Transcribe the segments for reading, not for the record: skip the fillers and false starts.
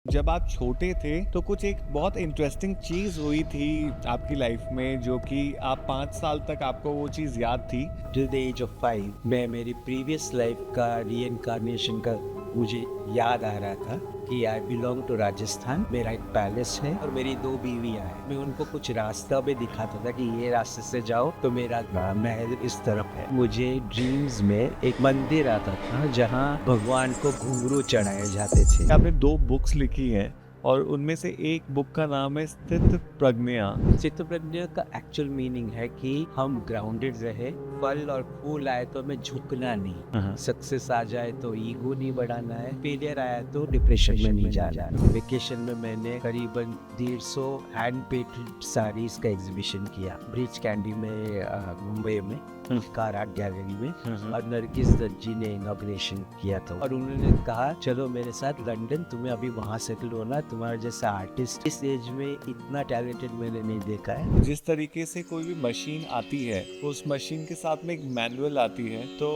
जब आप छोटे थे तो कुछ एक बहुत इंटरेस्टिंग चीज़ हुई थी आपकी लाइफ में जो कि आप 5 साल तक आपको वो चीज़ याद थी। टिल द एज ऑफ 5 मैं मेरी प्रीवियस लाइफ का रीइंकार्नेशन का मुझे याद आ रहा था कि आई बिलोंग टू राजस्थान। मेरा एक पैलेस है और मेरी 2 बीवियां हैं। मैं उनको कुछ रास्ता भी दिखाता था कि ये रास्ते से जाओ तो मेरा महल इस तरफ है। मुझे ड्रीम्स में एक मंदिर आता था जहाँ भगवान को घुंघरू चढ़ाए जाते थे। आपने 2 बुक्स लिखी हैं और उनमें से एक बुक का नाम है स्थित प्रज्ञा। चित्तप्रज्ञ का एक्चुअल मीनिंग है कि हम ग्राउंडेड रहे, फल और फूल आए तो हमें झुकना नहीं, सक्सेस आ जाए तो ईगो नहीं बढ़ाना है, फेलियर आया तो डिप्रेशन में नहीं जाना है। वेकेशन में मैंने करीबन 150 हैंड पेंटेड साड़ीज का एग्जीबिशन किया ब्रिज कैंडी में, मुंबई में कार आर्ट गैलरी में, और नरगिस दत्त ने इनॉग्रेशन किया था और उन्होंने कहा चलो मेरे साथ लंदन, तुम्हें अभी वहाँ सेटल होना, तुम्हारा जैसा आर्टिस्ट इस एज में इतना टैलेंटेड मैंने नहीं देखा है। जिस तरीके से कोई भी मशीन आती है उस मशीन के साथ में एक मैनुअल आती है, तो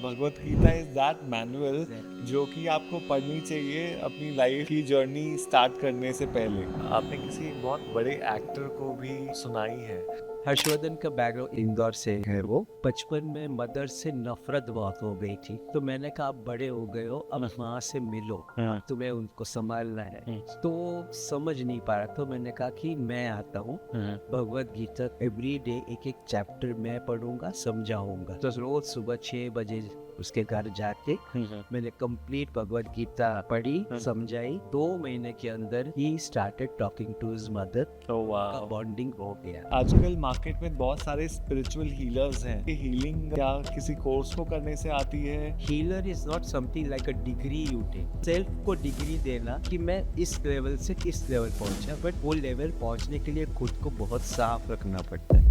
Bhagavad Gita is that manual जो कि आपको पढ़नी चाहिए अपनी लाइफ की जर्नी स्टार्ट करने से पहले। आपने किसी बहुत बड़े एक्टर को भी सुनाई है। हर्षवर्धन का बैकग्राउंड इंदौर से है। वो बचपन में मदर से नफरत बहुत हो गई थी, तो मैंने कहा आप बड़े हो गए हो, अब माँ से मिलो, तुम्हें उनको संभालना है। तो समझ नहीं पा रहा, तो मैंने कहा कि मैं आता हूँ, भगवत गीता एवरी डे एक एक चैप्टर मैं पढ़ूंगा, समझाऊंगा। तो रोज सुबह 6 बजे उसके घर जाके मैंने कंप्लीट भगवत गीता पढ़ी, समझाई। 2 महीने के अंदर ही started talking to his mother. का बॉन्डिंग हो गया। आजकल मार्केट में बहुत सारे स्पिरिचुअल हीलर्स हैं। ये हीलिंग क्या किसी कोर्स को करने से आती है? Healer is not something like a degree you take. Self को डिग्री देना कि मैं इस लेवल से इस लेवल पहुंचा, बट वो लेवल पहुंचने के लिए खुद को बहुत साफ रखना पड़ता है।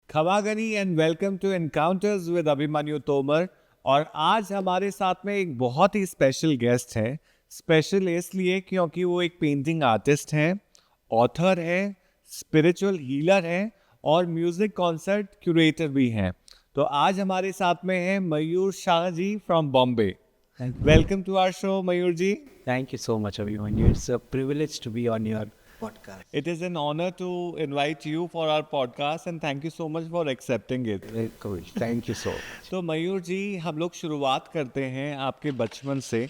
खवागनी and welcome to encounters with Abhimanyu Tomar. और आज हमारे साथ में एक बहुत ही स्पेशल गेस्ट है। स्पेशल इसलिए क्योंकि वो एक पेंटिंग आर्टिस्ट हैं, ऑथर हैं, स्पिरिचुअल हीलर हैं और म्यूजिक कॉन्सर्ट क्यूरेटर भी हैं। तो आज हमारे साथ में हैं Mayur Shah ji from Bombay. Welcome to our show Mayur ji. Thank you so much, Abhimanyu. It's a privilege to be on your podcast. It is an honor to invite you for our podcast and thank you so much for accepting it. Very cool. Thank you so much. तो मयूर जी, हम लोग शुरुआत करते हैं आपके बचपन से।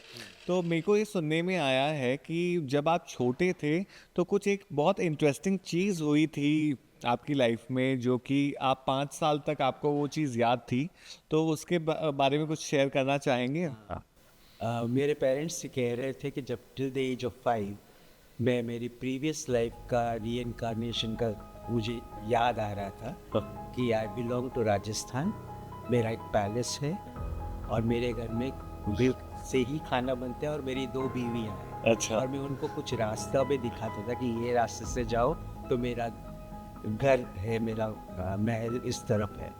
तो मेरे को ये सुनने में आया है कि जब आप छोटे थे तो कुछ एक बहुत इंटरेस्टिंग चीज़ हुई थी आपकी लाइफ में जो कि आप 5 साल तक आपको वो चीज़ याद थी। तो उसके बारे में कुछ शेयर करना चाहेंगे? मेरे पेरेंट्स कह रहे थे कि जब टिल द एज ऑफ 5 मैं मेरी प्रीवियस लाइफ का रीइंकार्नेशन का मुझे याद आ रहा था कि आई बिलोंग टू राजस्थान। मेरा एक पैलेस है और मेरे घर में से ही खाना बनता है और मेरी 2 बीवियां हैं। अच्छा। और मैं उनको कुछ रास्ता भी दिखाता था कि ये रास्ते से जाओ तो मेरा घर है, मेरा महल इस तरफ है।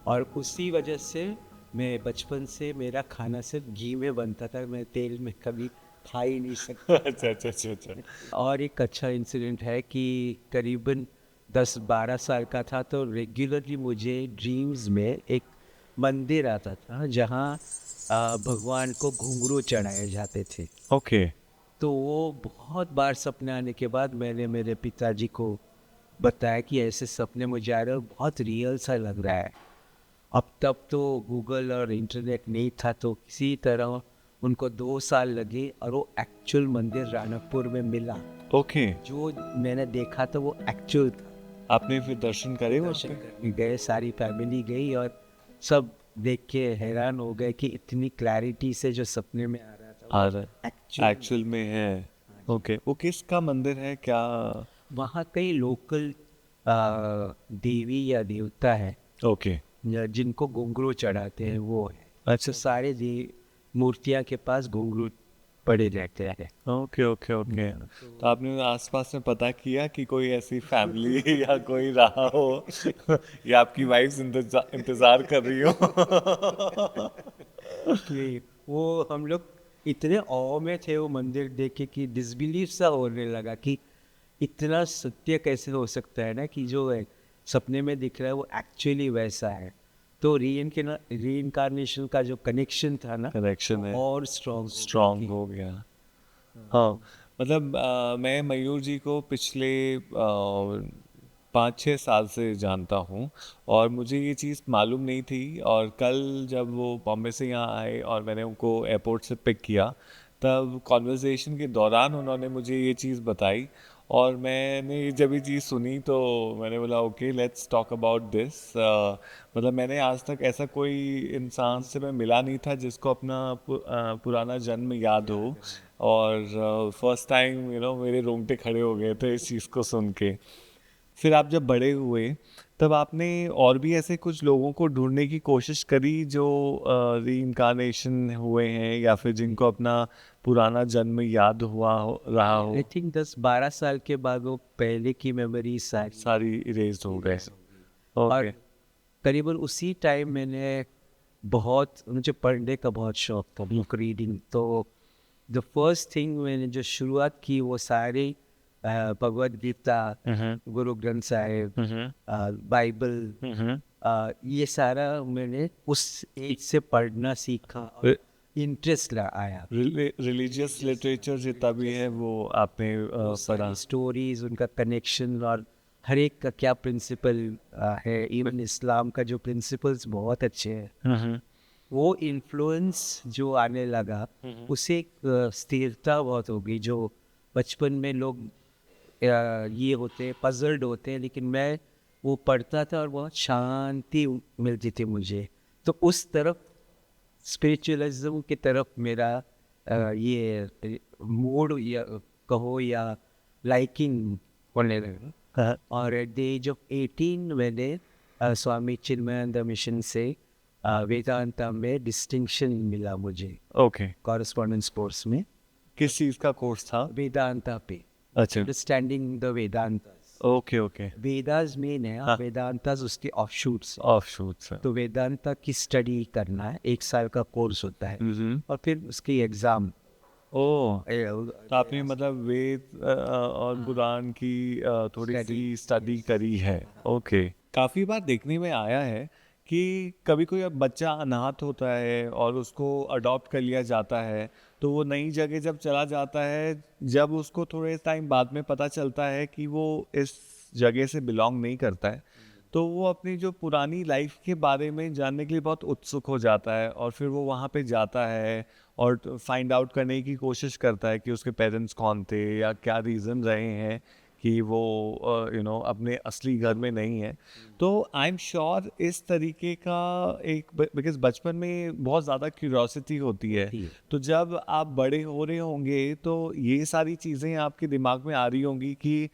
और उसी वजह से मैं बचपन से मेरा खाना सिर्फ घी में बनता था, मैं तेल में कभी खा ही नहीं सकता। अच्छा अच्छा अच्छा अच्छा। और एक अच्छा इंसिडेंट है कि करीबन 10-12 साल का था तो रेगुलरली मुझे ड्रीम्स में एक मंदिर आता था जहाँ भगवान को घुंघरू चढ़ाए जाते थे। ओके। तो वो बहुत बार सपने आने के बाद मैंने मेरे पिताजी को बताया कि ऐसे सपने मुझे आ रहे हैं, बहुत रियल सा लग रहा है। अब तब तो गूगल और इंटरनेट नहीं था, तो किसी तरह उनको 2 साल लगे और वो एक्चुअल मंदिर राणकपुर में मिला। ओके। जो मैंने देखा था वो एक्चुअल था। आपने फिर दर्शन करे? दर्शन करने गए, सारी फैमिली गई और सब देख के हैरान हो गए कि इतनी क्लैरिटी से जो सपने में आ रहा था आ रहा एक्चुअल में है। ओके। वो किसका मंदिर है क्या? वहाँ कई लोकल देवी या देवता है ओके। जिनको घुंघरू चढ़ाते हैं, वो है। अच्छा। सारे मूर्तियाँ के पास घुंघरू पड़े रहते हैं। Okay okay okay. तो आपने आसपास में पता किया कि कोई ऐसी फैमिली या कोई रहा हो या आपकी वाइफ इंतजार कर रही हो? कि वो हम लोग इतने औ में थे वो मंदिर देख के कि डिसबिलीव सा होने लगा कि इतना सत्य कैसे हो सकता है ना, कि जो है सपने में दिख रहा है वो एक्चुअली वैसा है। तो रीइंकारनेशन का जो कनेक्शन था ना, कनेक्शन है, और स्ट्रॉन्ग स्ट्रांग हो गया। हाँ, मतलब मैं मयूर जी को पिछले 5-6 साल से जानता हूँ और मुझे ये चीज़ मालूम नहीं थी। और कल जब वो बॉम्बे से यहाँ आए और मैंने उनको एयरपोर्ट से पिक किया, तब कॉन्वर्सेशन के दौरान उन्होंने मुझे ये चीज़ बताई और मैंने जब ये चीज़ सुनी तो मैंने बोला okay let's talk about this. मतलब मैंने आज तक ऐसा कोई इंसान से मैं मिला नहीं था जिसको अपना पुराना जन्म याद हो। और फर्स्ट टाइम मेरे रोंगटे खड़े हो गए थे इस चीज़ को सुन के। फिर आप जब बड़े हुए तब आपने और भी ऐसे कुछ लोगों को ढूंढने की कोशिश करी जो रीइंकारनेशन हुए हैं या फिर जिनको अपना पुराना जन्म याद रहा हो, आई थिंक 10-12 साल के बाद वो पहले की मेमोरी सारी सारी इरेज हो गए। erase हो गई। और ओके। करीबन उसी टाइम मैंने बहुत, मुझे पढ़ने का बहुत शौक था, बुक रीडिंग। तो द फर्स्ट थिंग मैंने जो शुरुआत की वो सारे भगवद गीता, गुरु ग्रंथ साहिब, बाइबल, ये सारा मैंने उस एज से पढ़ना सीखा और इंटरेस्ट आया। रिलीजियस लिटरेचर जितना भी है वो आपने पढ़ा। स्टोरीज, उनका कनेक्शन और हर एक का क्या प्रिंसिपल है। इवन इस्लाम का जो प्रिंसिपल्स बहुत अच्छे हैं। वो इन्फ्लुएंस जो आने लगा, उससे एक स्थिरता बहुत हो गई। जो बचपन में लोग ये होते पजल्ड होते हैं, लेकिन मैं वो पढ़ता था और बहुत शांति मिलती थी मुझे। तो उस तरफ, स्पिरिचुअलिज्म की तरफ मेरा ये मूड या कहो या लाइकिंग होने लगा। और एट द एज ऑफ 18 मैंने स्वामी चिन्मयानंद मिशन से वेदांता में डिस्टिंक्शन मिला मुझे, ओके। कॉरेस्पॉन्डेंस कोर्स में। किस चीज़ का कोर्स था? वेदांता पे, अच्छा। Understanding the Vedanta. Okay okay. Vedas main है, हाँ। वेदांतास उसके ऑफशूट्स। ऑफशूट्स है। तो वेदांता की स्टडी करना है, 1 साल का कोर्स होता है और फिर उसकी एग्जाम। ओह, तो आपने मतलब वेद और कुरान की थोड़ी सी स्टडी करी है। ओके। काफ़ी बार देखने में आया है कि कभी कोई अब बच्चा अनाथ होता है और उसको अडॉप्ट कर लिया जाता है, तो वो नई जगह जब चला जाता है, जब उसको थोड़े टाइम बाद में पता चलता है कि वो इस जगह से बिलोंग नहीं करता है, तो वो अपनी जो पुरानी लाइफ के बारे में जानने के लिए बहुत उत्सुक हो जाता है और फिर वो वहाँ पे जाता है और फाइंड आउट करने की कोशिश करता है कि उसके पेरेंट्स कौन थे या क्या रीज़न रहे हैं कि वो अपने असली घर में नहीं है। तो आई एम श्योर इस तरीके का एक, बिकॉज बचपन में बहुत ज़्यादा क्यूरियोसिटी होती है, तो जब आप बड़े हो रहे होंगे तो ये सारी चीज़ें आपके दिमाग में आ रही होंगी कि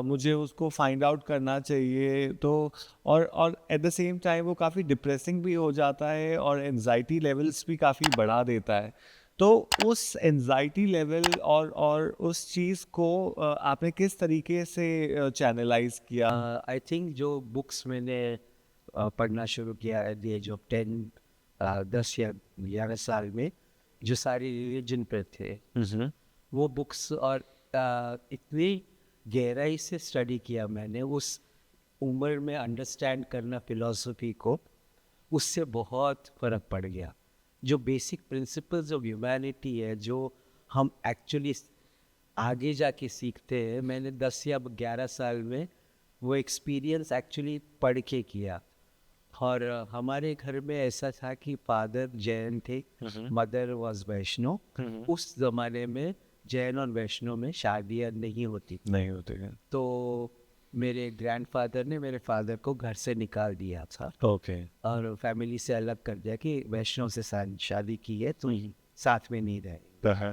मुझे उसको फाइंड आउट करना चाहिए। तो और एट द सेम टाइम वो काफ़ी डिप्रेसिंग भी हो जाता है और एनजाइटी लेवल्स भी काफ़ी बढ़ा देता है। तो उस एनजाइटी लेवल और उस चीज़ को आपने किस तरीके से चैनलाइज किया? आई थिंक जो बुक्स मैंने पढ़ना शुरू किया एट द एज ऑफ 10, 10 या 11 साल में, जो सारी रिलीजन पे थे, वो बुक्स और इतनी गहराई से स्टडी किया मैंने उस उम्र में, अंडरस्टैंड करना फिलॉसफी को, उससे बहुत फ़र्क पड़ गया। जो बेसिक प्रिंसिपल्स ऑफ ह्यूमैनिटी है, जो हम एक्चुअली आगे जाके सीखते हैं, मैंने 10 या 11 साल में वो एक्सपीरियंस एक्चुअली पढ़ के किया। और हमारे घर में ऐसा था कि फादर जैन थे, मदर वाज वैष्णव। उस ज़माने में जैन और वैष्णव में शादियाँ नहीं होती थी। नहीं होते हैं। तो मेरे ग्रैंडफादर ने मेरे फादर को घर से निकाल दिया था ओके। और फैमिली से अलग कर दिया कि वैष्णव से शादी की है तो साथ में नहीं रहे।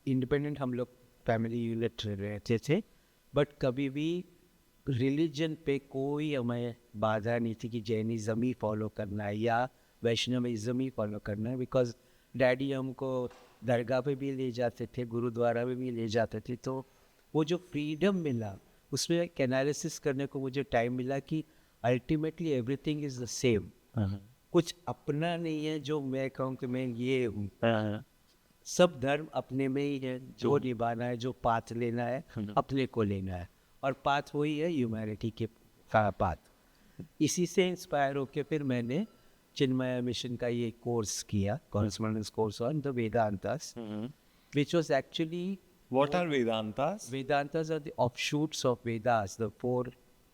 इंडिपेंडेंट हम लोग फैमिली यूनिट रहते थे, बट कभी भी रिलीजन पे कोई हमें बाधा नहीं थी कि जैनिज़्म ही फॉलो करना है या वैष्णविज़्म ही फॉलो करना है। बिकॉज डैडी हमको दरगाह पे भी ले जाते थे, गुरुद्वारा पे भी ले जाते थे। तो वो जो फ्रीडम मिला, उसमें एक एनालिसिस करने को मुझे टाइम मिला कि ultimately everything is the same. कुछ अपना नहीं है जो मैं कहूँ कि मैं ये हूँ। सब धर्म अपने में ही है, जो निभाना है, जो पाथ लेना है, अपने को लेना है, और पाथ वही है ह्यूमैनिटी के का पाथ। इसी से इंस्पायर होके फिर मैंने चिन्मय मिशन का ये कोर्स किया, correspondence course on the Vedantas, which was actually What are Vedantas? Vedantas are the offshoots of Vedas, the four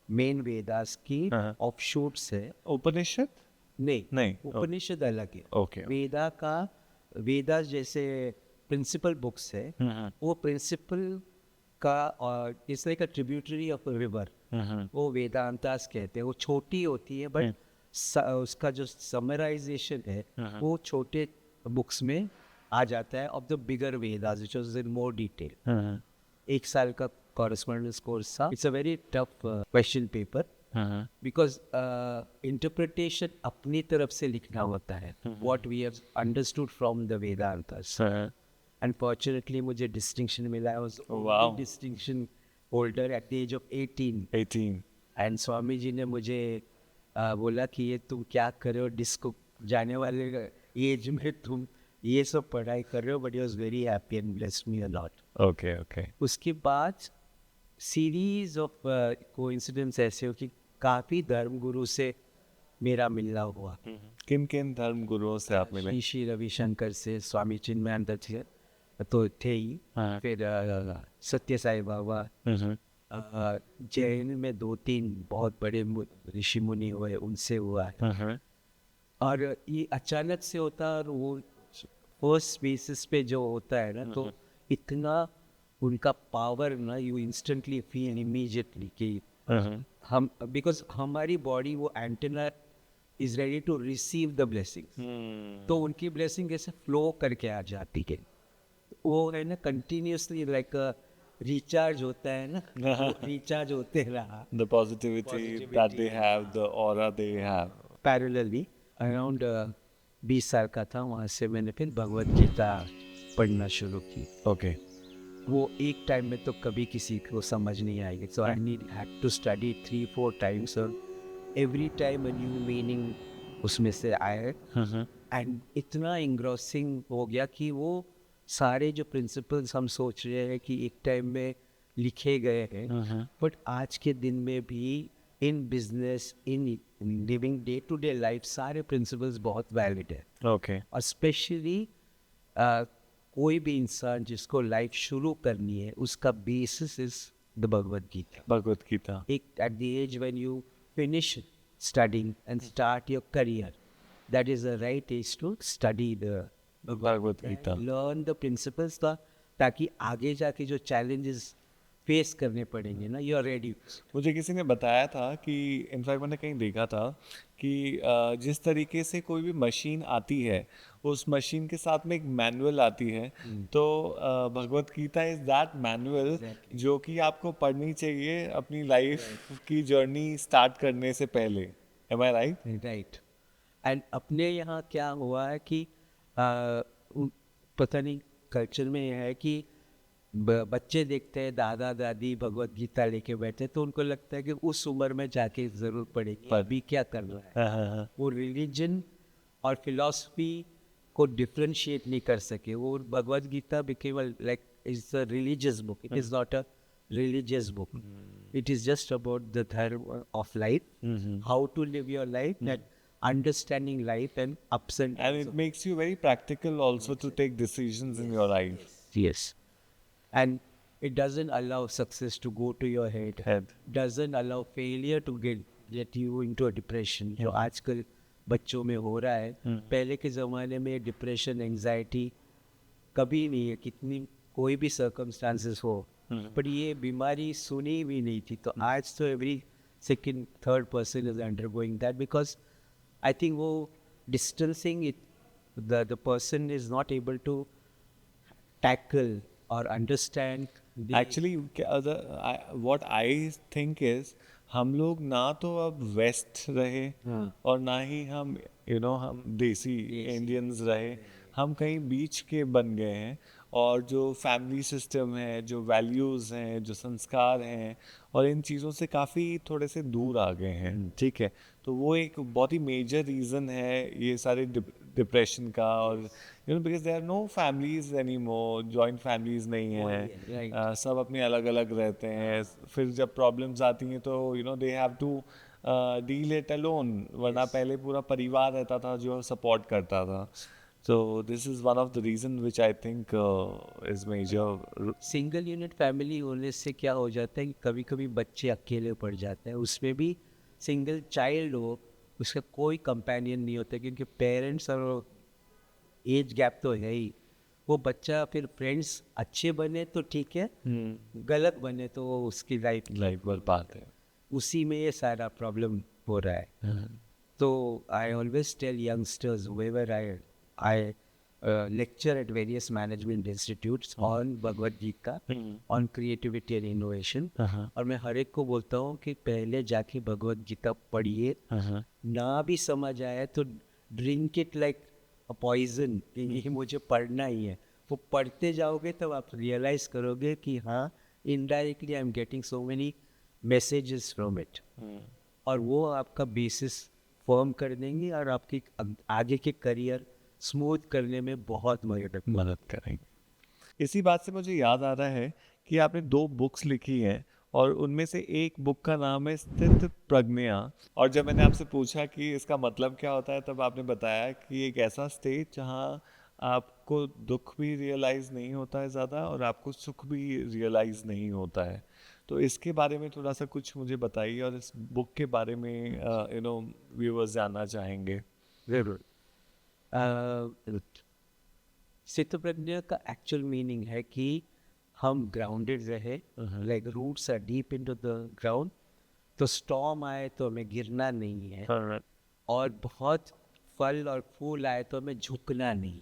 main Vedas की offshoots है। Upanishad? नहीं, उपनिषद अलग है। Okay. वेदा जैसे प्रिंसिपल बुक्स है, वो प्रिंसिपल का और it's like a tributary of a river, वो वेदांतास कहते हैं। वो छोटी होती है बट उसका जो समराइजेशन है वो छोटे बुक्स में आ जाता है of the bigger Vedas which was in more detail. 1 साल का कॉरेस्पॉन्डेंस कोर्स था। It's a very tough question paper because interpretation अपनी तरफ से लिखना होता है, what we have understood from the Vedantas. Unfortunately मुझे डिस्टिंक्शन मिला। I was Wow. Distinction holder at the age of 18 and Swami ji ने मुझे बोला कि ये तुम क्या कर रहे हो, डिस्को जाने वाले एज में तुम ये सब पढ़ाई कर रहे हो, but he was very happy and blessed me a lot. Okay. उसके बाद सीरीज ऑफ कोइंसिडेंस ऐसे हो कि काफ़ी धर्म गुरु से मेरा मिलना हुआ। किन धर्म गुरुओं से आप मिले? श्री रविशंकर से, स्वामी चिन्मयानंद से तो थे ही, फिर सत्य साई बाबा, जैन में 2-3 बहुत बड़े ऋषि मुनि हुए, उनसे हुआ है। और ये अचानक से होता है, और वो फर्स्ट बेसिस पे जो होता है ना, तो इतना उनका पावर ना, यू इंस्टेंटली फील इमीडिएटली कि हम, बिकॉज हमारी बॉडी वो antenna is ready to receive the blessing, तो उनकी ब्लेसिंग ऐसे फ्लो करके आ जाती है। वो है ना कंटिन्यूसली लाइक रिचार्ज होता है ना, रिचार्ज होते रहा। The positivity that they have, the aura they have. Parallelly around 20 साल का था, वहाँ से मैंने फिर भगवत गीता पढ़ना शुरू की। Okay. वो एक टाइम में तो कभी किसी को समझ नहीं आएगी, so I had to study 3-4 times, और every time a new meaning उसमें से आए। एंड इतना इंग्रोसिंग हो गया कि वो सारे जो प्रिंसिपल्स हम सोच रहे हैं कि एक टाइम में लिखे गए हैं, बट आज के दिन में भी in business, in living day to day life, सारे प्रिंसिपल्स बहुत वैलिड है। Okay. और स्पेशली कोई भी इंसान जिसको लाइफ शुरू करनी है, उसका basis is the Bhagavad Gita. Bhagavad Gita. एक at the age when you finish studying and start your career, that is the right age to study the Bhagavad Gita. Learn the principles का, ताकि आगे जाके जो चैलेंजेस फेस करने पड़ेंगे ना, you are ready. मुझे किसी ने बताया था कि इनफैक्ट मैंने कहीं देखा था कि जिस तरीके से कोई भी मशीन आती है, उस मशीन के साथ में एक मैनुअल आती है, तो Bhagavad Gita is that manual जो कि आपको पढ़नी चाहिए अपनी लाइफ की जर्नी स्टार्ट करने से पहले। Am I right? Right. And अपने यहाँ क्या हुआ है कि पता नहीं कल्चर में है कि बच्चे देखते हैं दादा दादी भगवत गीता लेके बैठे, तो उनको लगता है कि उस उम्र में जाके ज़रूर पड़ेगी, अभी क्या कर रहा है। वो रिलीजन और फिलॉसफी को डिफ्रेंशिएट नहीं कर सके। वो Bhagavad Gita became like is a religious book, it is not a religious book. It is just about the dharma of life, how to live your life, that understanding life and ups and downs. And it makes you very practical also to take decisions in your life. Yes. And it doesn't allow success to go to your head. Doesn't allow failure to get you into a depression. जो आजकल बच्चों में हो रहा है, पहले के ज़माने में डिप्रेशन, एंजाइटी कभी नहीं है, कितनी कोई भी सर्कमस्टांसेस हो, बट ये बीमारी सुनी भी नहीं थी। तो आज तो every second third person is undergoing that, because I think वो distancing it, the person is not able to tackle or understand Actually, what I think is हम लोग ना तो अब वेस्ट रहे और ना ही हम हम देसी इंडियंस रहे, हम कहीं बीच के बन गए हैं और जो फैमिली सिस्टम है, जो वैल्यूज़ हैं, जो संस्कार हैं और इन चीज़ों से काफ़ी थोड़े से दूर आ गए हैं, ठीक है। तो वो एक बहुत ही मेजर रीज़न है ये सारे डिप्रेशन का। और because there are no families any more, joint families नहीं है। राइट। सब अपने अलग अलग रहते हैं। फिर जब प्रॉब्लम्स आती हैं तो they have to deal it alone, वरना पहले पूरा परिवार रहता था जो सपोर्ट करता था। So this is one of the reason which I think is major. Single unit family होने से क्या हो जाता है कि कभी कभी बच्चे अकेले पड़ जाते हैं, उसमें भी सिंगल चाइल्ड हो, उसका कोई कंपेनियन नहीं होता, क्योंकि पेरेंट्स और एज गैप तो है ही। वो बच्चा फिर फ्रेंड्स अच्छे बने तो ठीक है, गलत बने तो वो उसकी लाइफ बर्बाद है। उसी में ये सारा प्रॉब्लम हो रहा है। तो I always tell youngsters wherever I lecture at various management institutes on Bhagavad Gita, on creativity and innovation। और मैं हर एक को बोलता हूँ कि पहले जाके भगवद गीता पढ़िए, ना भी समझ आया तो drink it like a poison, कि मुझे पढ़ना ही है। वो पढ़ते जाओगे तब आप रियलाइज करोगे कि हाँ, indirectly I am getting so many messages from it, और वो आपका बेसिस फर्म कर देंगे और आपकी आगे के करियर स्मूथ करने में बहुत मदद करेंगे। इसी बात से मुझे याद आ रहा है कि आपने 2 बुक्स लिखी हैं और उनमें से एक बुक का नाम है स्थित प्रज्ञा। और जब मैंने आपसे पूछा कि इसका मतलब क्या होता है, तब आपने बताया कि एक ऐसा स्टेट जहाँ आपको दुख भी रियलाइज़ नहीं होता है ज़्यादा और आपको सुख भी रियलाइज़ नहीं होता है। तो इसके बारे में थोड़ा सा कुछ मुझे बताइए और इस बुक के बारे में व्यूअर्स जानना चाहेंगे। जरूर। स्थित प्रज्ञा का एक्चुअल मीनिंग है कि हम ग्राउंडेड रहे, like roots are deep into the ground, तो स्टॉर्म आए तो हमें गिरना नहीं है, और बहुत फल और फूल आए तो हमें झुकना नहीं।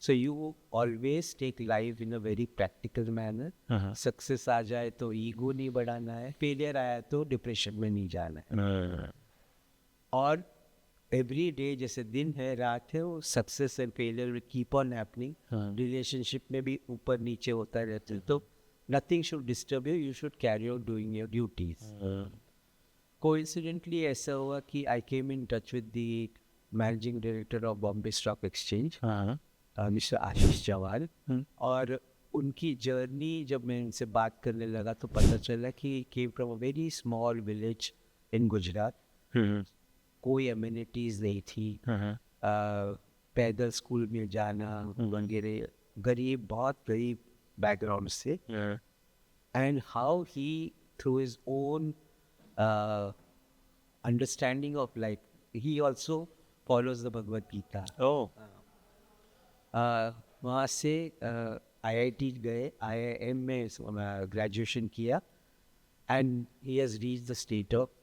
So you always take life in a very practical manner. Success आ जाए तो ईगो नहीं बढ़ाना है, फेलियर आया तो डिप्रेशन में नहीं जाना है। और एवरी डे जैसे दिन है रात है, वो success and failure will keep on happening. Relationship में भी ऊपर नीचे होता रहता है, तो nothing should disturb you, you should carry out doing your duties. Coincidentally ऐसा हुआ कि I came in touch with the managing director of Bombay stock exchange, mister Ashish Chauhan. और उनकी जर्नी जब मैं उनसे बात करने लगा तो पता चला कि came from a very small village in Gujarat. कोई एम्यूनिटीज़ नहीं थी, पैदल स्कूल में जाना वगैरह, गरीब, बहुत गरीब बैकग्राउंड से। And how he through his own understanding of life, he also follows the Bhagavad Gita. वहाँ से IIT गए, IIM में ग्रेजुएशन किया, and he has reached the state of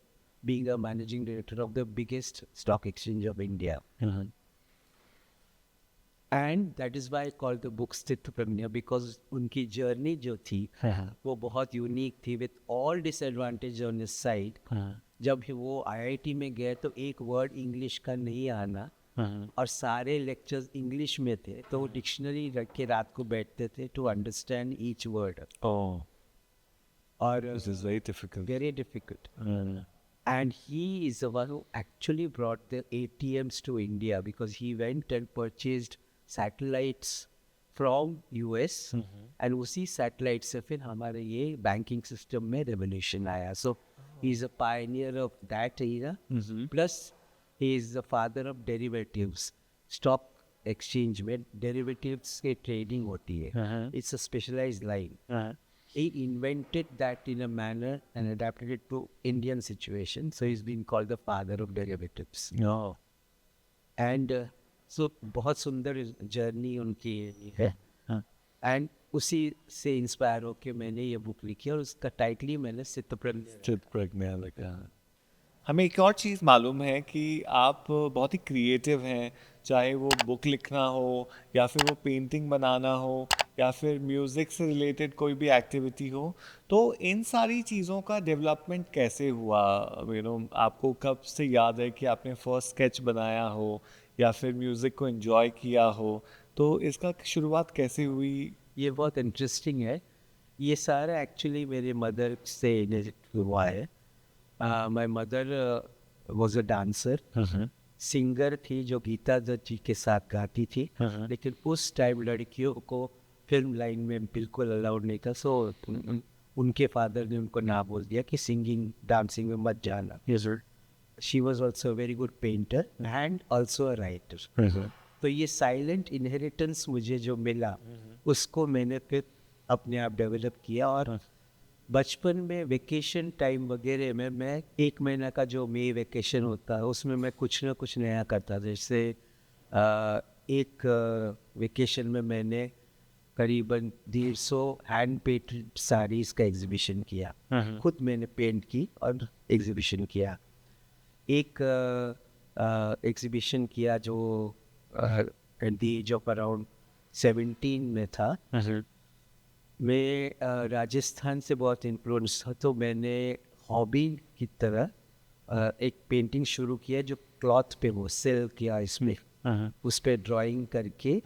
being a managing director of the biggest stock exchange of India. And that is why I called the book Sthit Pragnya, because उनकी journey जो थी वो बहुत unique थी, with all disadvantage on his side। जब वो IIT में गए तो एक वर्ड इंग्लिश का नहीं आना, और सारे लेक्चर्स इंग्लिश में थे, तो वो डिक्शनरी रख के रात को बैठते थे टू अंडरस्टैंड ईच वर्ड। और This is very difficult. very difficult. And he is the one who actually brought the ATMs to India, because he went and purchased satellites from US, and उसी satellite से फिर हमारे ये banking system में revolution आया। So he is a pioneer of that era. Plus he is the father of derivatives. Stock exchange में derivatives के trading होती है। It's a specialized line. He invented that in a manner and adapted it to Indian situation. So he's been called the father of derivatives. And so बहुत सुंदर journey उनकी है। And उसी से इंस्पायर होके मैंने ये बुक लिखी, और उसका टाइटल ही मैंने स्थित प्रज्ञा लगा। हमें एक और चीज़ मालूम है कि आप बहुत ही क्रिएटिव हैं, चाहे वो बुक लिखना हो या फिर वो पेंटिंग बनाना हो या फिर म्यूज़िक से रिलेटेड कोई भी एक्टिविटी हो। तो इन सारी चीज़ों का डेवलपमेंट कैसे हुआ? आपको कब से याद है कि आपने फर्स्ट स्केच बनाया हो या फिर म्यूज़िक को एंजॉय किया हो? तो इसका शुरुआत कैसे हुई? ये बहुत इंटरेस्टिंग है। ये सारा एक्चुअली मेरे मदर से इनहेरिट हुआ है। My mother was a dancer, singer थी जो गीता दत्त जी के साथ गाती थी। लेकिन उस टाइम लड़कियों को फिल्म लाइन में बिल्कुल अलाउड नहीं था, सो उनके फादर ने उनको ना बोल दिया कि सिंगिंग डांसिंग में मत जाना। She was also very good painter and also a writer. तो ये साइलेंट इनहेरिटेंस मुझे जो मिला उसको मैंने फिर अपने आप डेवलप किया। और बचपन में वेकेशन टाइम वगैरह में मैं 1 महीना का जो मई वेकेशन होता है उसमें मैं कुछ ना कुछ नया करता था। जैसे एक वेकेशन में मैंने करीबन 150 हैंड पेंटेड साड़ीज़ का एग्जीबिशन किया। खुद मैंने पेंट की और एग्जीबिशन किया। एक एग्जीबिशन किया जो at the age of around 17 में था। मैं राजस्थान से बहुत इन्फ्लुएंस था, तो मैंने हॉबी की तरह एक पेंटिंग शुरू किया जो क्लॉथ पे वो सिल्क या इसमें उस पे ड्राइंग करके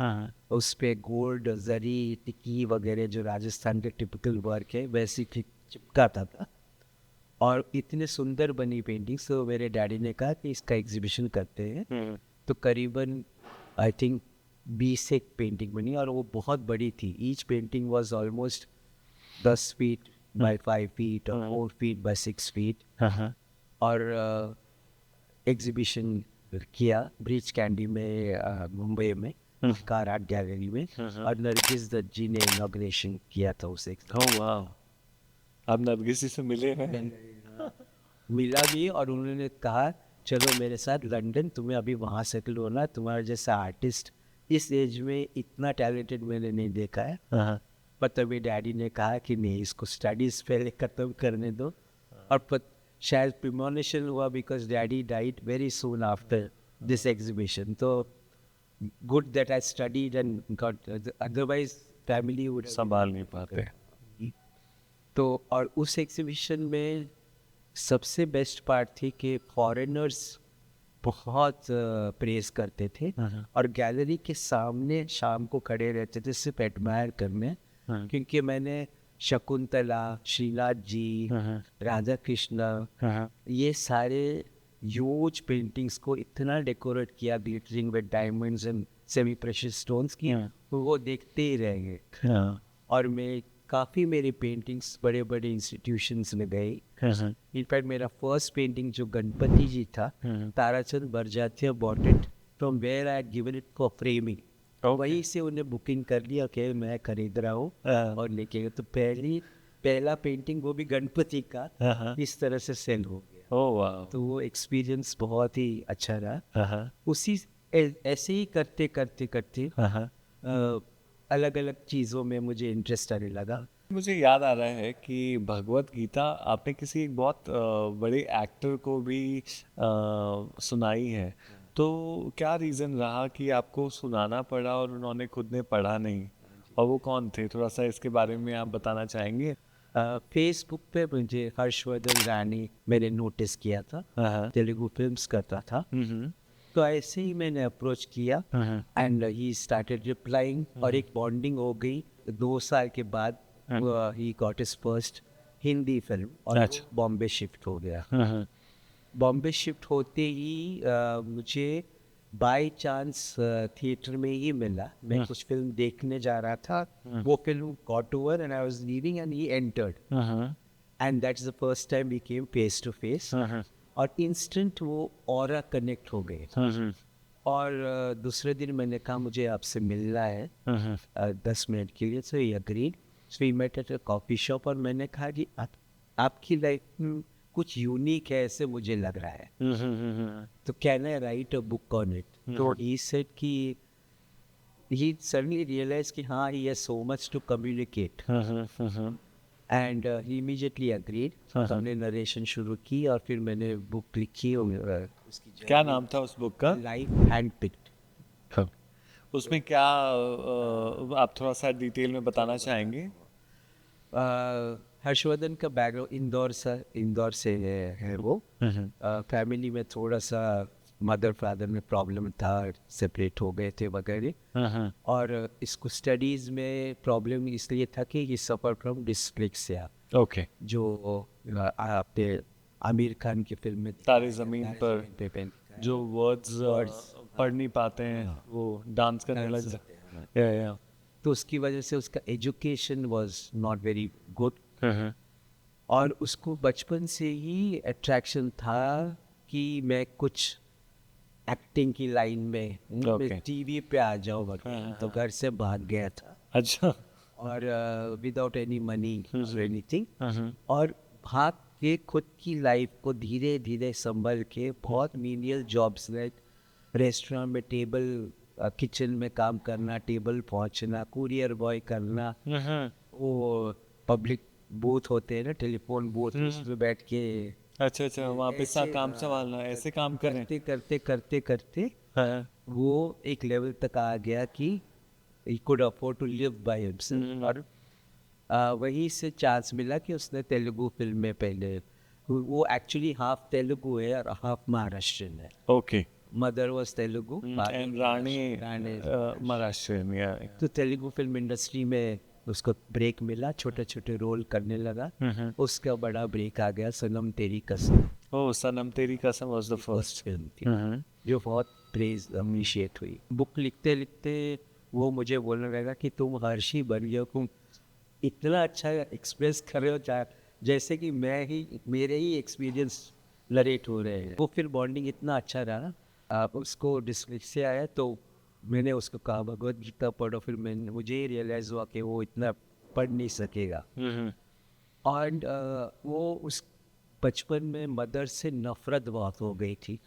उस पे गोल्ड जरी टिक्की वगैरह जो राजस्थान के टिपिकल वर्क है वैसी चिपकाता था। और इतने सुंदर बनी पेंटिंग्स, तो मेरे डैडी ने कहा कि इसका एग्जीबिशन करते हैं। तो करीबन आई थिंक 20 एक पेंटिंग बनी और वो बहुत बड़ी थी। Each painting was almost 10 feet by 5 feet और 4 फीट बाय 6 फीट। और एग्जीबिशन किया ब्रिज कैंडी में, मुंबई में कार आर्ट गैलरी में। और नरगिस दत्त जी ने इनॉग्रेशन किया था उसे। ओह वाह, आप नरगिस जी से मिले हैं? मिला भी और उन्होंने कहा चलो मेरे साथ लंदन, तुम्हें अभी वहाँ सेटल होना, तुम्हारा जैसा आर्टिस्ट इस एज में इतना टैलेंटेड मैंने नहीं देखा है। पर तभी डैडी ने कहा कि नहीं, इसको स्टडीज़ पहले ख़त्म करने दो। और शायद प्रिमोनिशन हुआ because daddy died very soon after this exhibition. तो good that I studied and got, otherwise family would संभाल नहीं पाते। तो और उस एग्जीबिशन में सबसे बेस्ट पार्ट थी कि फॉरेनर्स बहुत प्रेज करते थे और गैलरी के सामने शाम को खड़े रहते थे सिर्फ एडमायर करने। क्योंकि मैंने शकुंतला, श्रीनाथ जी, राधा कृष्णा, ये सारे ह्यूज पेंटिंग्स को इतना डेकोरेट किया glittering with diamonds and semi precious stones की, तो वो देखते ही रह गए। और मैं काफ़ी मेरी पेंटिंग्स बड़े बड़े इंस्टीट्यूशंस में गई। इनफैक्ट मेरा फर्स्ट पेंटिंग जो गणपति जी था, Tarachand Barjatya bought it from where I had given it for framing. वहीं से उन्हें बुकिंग कर लिया कि मैं खरीद रहा हूँ और लेके गए। तो पहला पेंटिंग वो भी गणपति का इस तरह से सेल हो गया। ओह वाह। तो वो एक्सपीरियंस बहुत ही अच्छा रहा। उसी ऐसे ही करते करते करते अलग अलग चीज़ों में मुझे इंटरेस्ट आने लगा। मुझे याद आ रहा है कि भगवत गीता आपने किसी एक बहुत बड़े एक्टर को भी सुनाई है, तो क्या रीज़न रहा कि आपको सुनाना पड़ा और उन्होंने खुद ने पढ़ा नहीं? और वो कौन थे, थोड़ा सा इसके बारे में आप बताना चाहेंगे? फेसबुक पे मुझे हर्षवर्धन रानी मैंने नोटिस किया था, तेलुगु फिल्म्स करता था। तो ऐसे ही मैंने अप्रोच किया एंड ही स्टार्टेड रिप्लाइंग और एक बॉन्डिंग हो गई। 2 साल के बाद he got his first Hindi film और बॉम्बे शिफ्ट हो गया। बॉम्बे शिफ्ट होते ही मुझे बाय चांस थिएटर में ही मिला। मैं कुछ फिल्म देखने जा रहा था, वो film got over and I was leaving and he entered and that's the first time we came face to face. और इंस्टेंट वो ऑरा कनेक्ट हो गए। और दूसरे दिन मैंने कहा मुझे आपसे मिलना है 10 मिनट के लिए। So he agreed. So we met at a coffee shop और मैंने कहा कि आपकी लाइफ में कुछ यूनिक है ऐसे मुझे लग रहा है, तो can I write a book on it? तो ही सेड कि ही सडनली रियलाइज कि हाँ, he has so much to communicate and he immediately agreed. हमने नरेशन शुरू की और फिर मैंने बुक लिखी। उसकी क्या नाम था उस बुक का? Life hand picked. उसमें क्या आप थोड़ा सा डिटेल में बताना चाहेंगे? हर्षवर्धन का बैकग्राउंड इंदौर से है वो। फैमिली में थोड़ा सा मदर फादर में प्रॉब्लम था, सेपरेट हो गए थे वगैरह। और इसको स्टडीज़ में प्रॉब्लम इसलिए था कि ये सफ़र फ्रॉम डिस्लेक्सिया, ओके। जो आपने आमिर खान की फिल्म में तारे ज़मीन पर पे पेन जो वर्ड्स Words, पढ़ नहीं पाते हैं वो डांस करने लग जाते हैं। या तो उसकी वजह से उसका education was not very good. और उसको बचपन से ही अट्रैक्शन था कि मैं कुछ एक्टिंग की लाइन में Okay. टीवी पे आ जाऊँ वगैरह। तो घर से भाग गया था, अच्छा। और विदाउट एनी मनी और एनीथिंग, हम्म। और भाग के खुद की लाइफ को धीरे धीरे संभल के बहुत मीनियल जॉब्स, लाइक रेस्टोरेंट में टेबल, किचन में काम करना, टेबल पहुंचना, कुरियर बॉय करना, वो पब्लिक बूथ होते हैं ना, टेलीफोन बूथ, उसमें बैठ के अच्छा अच्छा, वहाँ पे ऐसे, काम संभालना, ऐसे काम करें। करते करते करते करते हाँ। वो एक लेवल तक आ गया कि he could afford to live by himself। और वहीं से चांस मिला कि उसने तेलुगु फिल्म में पहले, वो एक्चुअली हाफ तेलुगु है और हाफ महाराष्ट्रियन है। Okay. Mother was Telugu, and Rani Rani Maharashtrian या तो तेलुगु फिल्म इंडस्ट्री में उसको ब्रेक मिला, छोटे छोटे रोल करने लगा। उसका बड़ा ब्रेक आ गया सनम तेरी कसम, ओह, सनम तेरी कसम वाज द फर्स्ट। फिल्म थी जो बहुत प्रेज अप्रिशिएट हुई। बुक लिखते लिखते वो मुझे बोलने लगा कि तुम हर्षी बन गए हो, तुम इतना अच्छा एक्सप्रेस कर रहे हो, जैसे कि मेरे ही एक्सपीरियंस नरेट हो रहे हैं। वो फिर बॉन्डिंग इतना अच्छा रहा। आप उसको डिस्लेक्सिया आया तो मैंने उसको कहा भगवत गीता पढ़ो, फिर मुझे ही रियलाइज़ हुआ कि वो इतना पढ़ नहीं सकेगा। और वो उस बचपन में मदर से नफरत बहुत हो गई थी।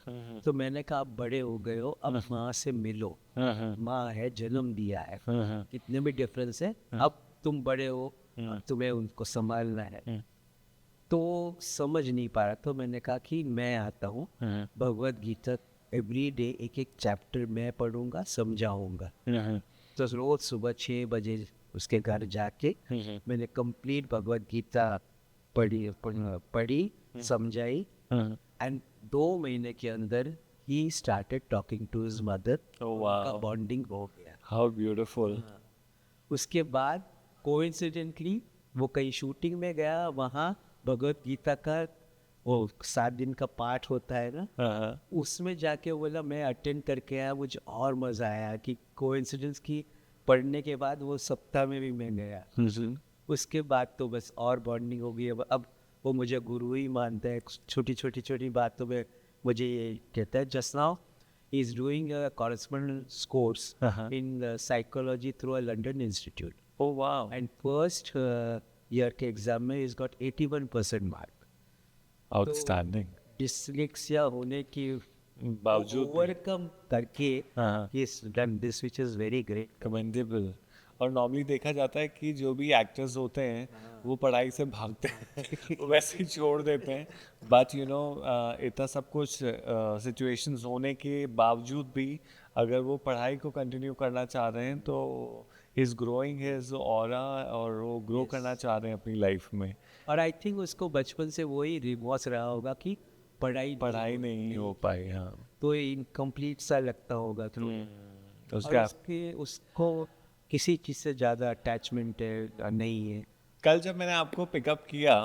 तो मैंने कहा आप बड़े हो गए हो, अब माँ से मिलो, माँ है, जन्म दिया है, कितने भी डिफरेंस है, अब तुम बड़े हो, अब तुम्हें उनको संभालना है। तो समझ नहीं पा रहा, तो मैंने कहा कि मैं आता हूँ, भगवत गीता एवरी डे एक एक चैप्टर मैं पढ़ूंगा, समझाऊंगा। तो रोज सुबह 6 बजे उसके घर जाके मैंने कंप्लीट भगवत गीता पढ़ी, समझाई। एंड 2 महीने के अंदर ही started talking to his mother. का बॉन्डिंग हो गया। How beautiful. उसके बाद कोइंसिडेंटली वो कहीं शूटिंग में गया, वहाँ भगवत गीता का वो 7 दिन का पाठ होता है ना, उसमें जाके बोला मैं अटेंड करके आया, मुझे और मज़ा आया कि कोइंसिडेंस की पढ़ने के बाद वो सप्ताह में भी मैं गया। उसके बाद तो बस और बॉन्डिंग हो गई। अब वो मुझे गुरु ही मानता है, छोटी छोटी छोटी बातों में मुझे ये कहता है। Just now he is doing a correspondence course in psychology through a London institute. Oh wow. And first year के एग्जाम में is got 81% mark. Outstanding. Dyslexia होने की बावजूद ओवरकम करके हाँ। he has done this, which is very great। Commendable. और normally देखा जाता है कि जो भी एक्टर्स होते हैं वो पढ़ाई से भागते हैं वो वैसे ही छोड़ देते हैं। बट यू नो, इतना सब कुछ सिचुएशंस होने के बावजूद भी अगर वो पढ़ाई को कंटिन्यू करना चाह रहे हैं तो इज़ ग्रोइंग हिज ऑरा, और वो ग्रो करना चाह रहे हैं अपनी लाइफ में। और आई थिंक उसको बचपन से वही रिवॉर्स रहा होगा कि पढ़ाई नहीं हो पाई। हाँ। तो इनकम्प्लीट सा लगता होगा। तो और उसका उसको किसी चीज़ से ज़्यादा अटैचमेंट है नहीं है। कल जब मैंने आपको पिकअप किया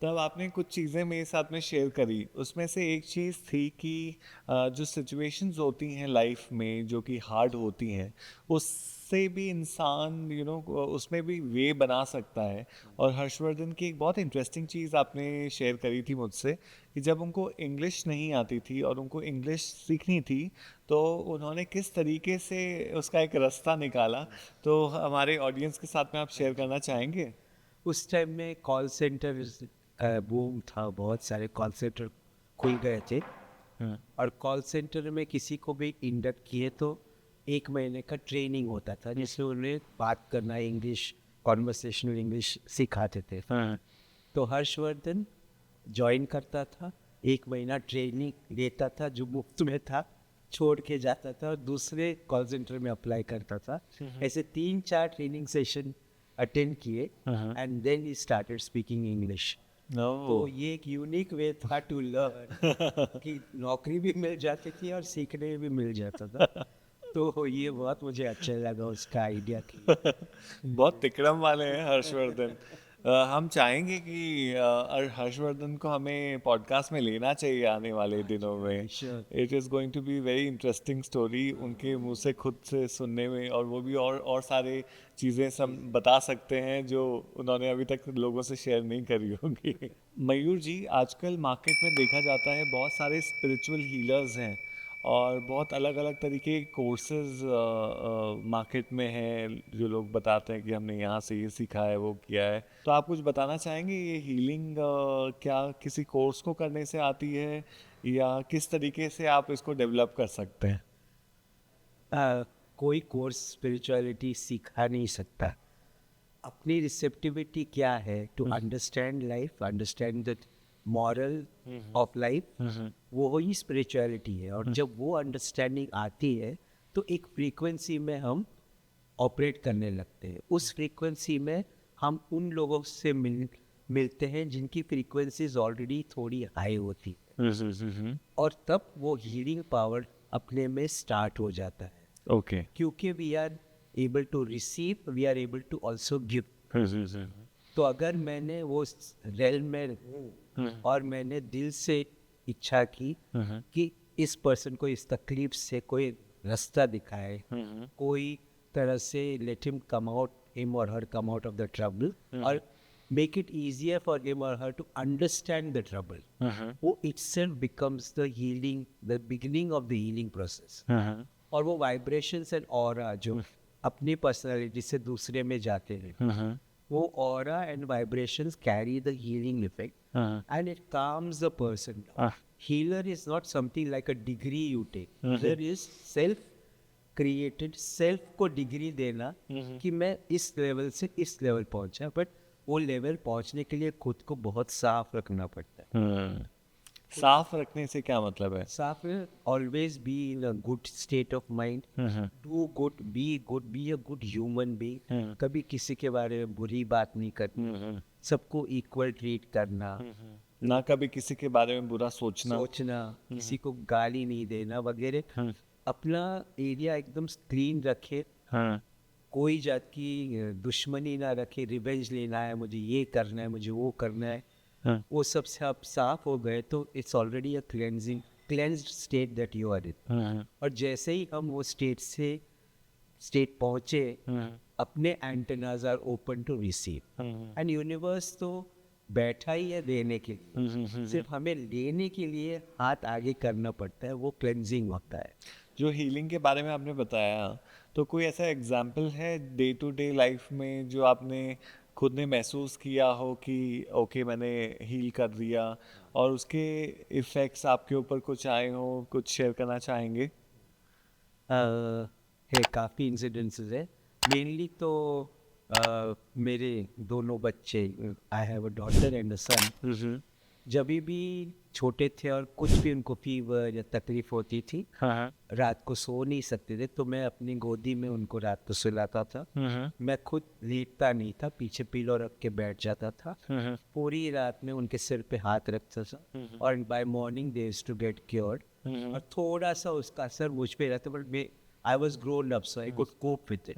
तब आपने कुछ चीज़ें मेरे साथ में शेयर करी। उसमें से एक चीज़ थी कि जो सिचुएशंस होती हैं लाइफ में जो कि हार्ड होती हैं, उससे भी इंसान उसमें भी वे बना सकता है। और हर्षवर्धन की एक बहुत इंटरेस्टिंग चीज़ आपने शेयर करी थी मुझसे कि जब उनको इंग्लिश नहीं आती थी और उनको इंग्लिश सीखनी थी तो उन्होंने किस तरीके से उसका एक रास्ता निकाला। तो हमारे ऑडियंस के साथ में आप शेयर करना चाहेंगे? उस टाइम में कॉल सेंटर बूम था, बहुत सारे कॉल सेंटर खुल गए थे। और कॉल सेंटर में किसी को भी इंडक्ट किए तो 1 महीने का ट्रेनिंग होता था जिसमें उन्हें बात करना, इंग्लिश, कॉन्वर्सेशनल इंग्लिश सिखाते थे। तो हर्षवर्धन ज्वाइन करता था, 1 महीना ट्रेनिंग लेता था जो मुफ्त में था, छोड़ के जाता था और दूसरे कॉल सेंटर में अप्लाई करता था। ऐसे 3-4 ट्रेनिंग सेशन अटेंड किए and then he started speaking English. तो ये एक यूनिक वे था टू लर्न कि नौकरी भी मिल जाती थी और सीखने भी मिल जाता था। तो ये बहुत मुझे अच्छा लगा उसका आइडिया की। बहुत तिकड़म वाले हैं हर्षवर्धन। हम चाहेंगे कि हर्षवर्धन को हमें पॉडकास्ट में लेना चाहिए आने वाले दिनों में। Sure. It is going to be very interesting story उनके मुंह से खुद से सुनने में, और वो भी और सारे चीज़ें सब बता सकते हैं जो उन्होंने अभी तक लोगों से शेयर नहीं करी होंगी। मयूर जी, आजकल मार्केट में देखा जाता है बहुत सारे स्पिरिचुअल हीलर्स हैं और बहुत अलग अलग तरीके के कोर्सेज मार्केट में हैं जो लोग बताते हैं कि हमने यहाँ से ये सीखा है, वो किया है। तो आप कुछ बताना चाहेंगे ये हीलिंग क्या किसी कोर्स को करने से आती है या किस तरीके से आप इसको डेवलप कर सकते हैं? कोई कोर्स स्पिरिचुअलिटी सिखा नहीं सकता। अपनी रिसेप्टिविटी क्या है to understand life, understand the moral of life, वो ही स्पिरिचुअलिटी है। और जब वो अंडरस्टैंडिंग आती है तो एक फ्रीक्वेंसी में हम ऑपरेट करने लगते हैं। उस फ्रीक्वेंसी में हम उन लोगों से मिलते हैं जिनकी फ्रीक्वेंसीज ऑलरेडी थोड़ी हाई होती है, और तब वो हीलिंग पावर अपने में स्टार्ट हो जाता है। ओके। क्योंकि we are able to receive, we are able to also give. तो अगर मैंने वो रेल में हूँ और मैंने दिल से इच्छा की कि इस पर्सन को इस तकलीफ से कोई रास्ता दिखाए, कोई तरह से let him come out, him और her come out of the trouble, और make it easier for him और her to understand the trouble, वो itself becomes the healing, the beginning of the healing process. और वो vibrations and aura जो अपनी personality से दूसरे में जाते हैं, वो aura and vibrations carry the healing effect and it calms the person down. Healer is not something like a degree you take. There is self created, self को degree देना कि मैं इस लेवल से इस लेवल पहुंचा, बट वो level पहुंचने के लिए खुद को बहुत साफ रखना पड़ता है। साफ रखने से क्या मतलब है? साफ है, always be in a good state of mind, do good, be a good human being. कभी किसी के बारे में बुरी बात नहीं करनी, सबको इक्वल ट्रीट करना, ना कभी किसी के बारे में बुरा सोचना, किसी को गाली नहीं देना वगैरह। अपना एरिया एकदम क्लीन रखे, कोई जात की दुश्मनी ना रखे, रिवेंज लेना है, मुझे ये करना है, मुझे वो करना है, वो सब से आप साफ हो गए तो it's already a cleansed state that you are in. और जैसे ही हम वो स्टेट पहुंचे, अपने antennas are open to receive, and universe तो बैठा ही है देने के लिए, सिर्फ हमें लेने के लिए हाथ आगे करना पड़ता है, वो क्लेंजिंग होता है। जो हीलिंग के बारे में आपने बताया, तो कोई ऐसा एग्जाम्पल है डे टू डे लाइफ में जो आपने खुद ने महसूस किया हो कि ओके मैंने हील कर दिया और उसके इफ़ेक्ट्स आपके ऊपर कुछ आए हो, कुछ शेयर करना चाहेंगे? है, काफ़ी इंसिडेंसेस है। मेनली तो मेरे दोनों बच्चे, I have a daughter and a son, जब भी छोटे थे और कुछ भी उनको फीवर या तकलीफ होती थी, रात को सो नहीं सकते थे, तो मैं अपनी गोदी में उनको रात को सुलाता था। मैं खुद लेटता नहीं था, पीछे पिलो रख के बैठ जाता था, पूरी रात में उनके सिर पे हाथ रखता था, और by morning they used to get cured. और थोड़ा सा उसका असर मुझ पे रहता, but I was grown up so I could cope with it.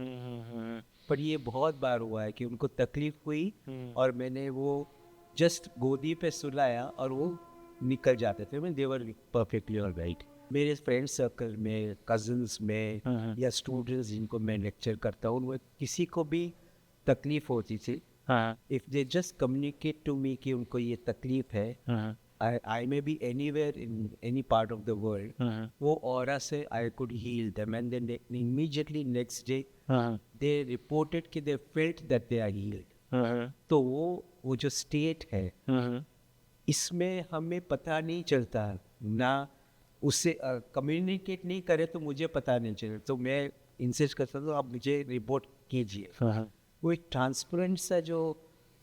पर ये बहुत बार हुआ है कि उनको तकलीफ हुई और मैंने वो जस्ट गोदी पे सुलाया और वो निकल जाते थे, मैं देवर परफेक्टली ऑलराइट। मेरे फ्रेंड सर्कल में, कजन्स में या स्टूडेंट्स जिनको मैं लेक्चर करता हूँ, उनमें किसी को भी तकलीफ होती थी, if they just communicate to me कि उनको ये तकलीफ है, I may be anywhere in any part of the world, वो ऑरा से I could heal them, and then they immediately next day they reported कि they felt that they are healed। तो वो जो स्टेट है, इसमें हमें पता नहीं चलता ना, उससे कम्युनिकेट नहीं करे तो मुझे पता नहीं चलता, तो मैं इंसिस्ट करता हूँ आप मुझे रिपोर्ट कीजिए। वो एक ट्रांसपेरेंट सा जो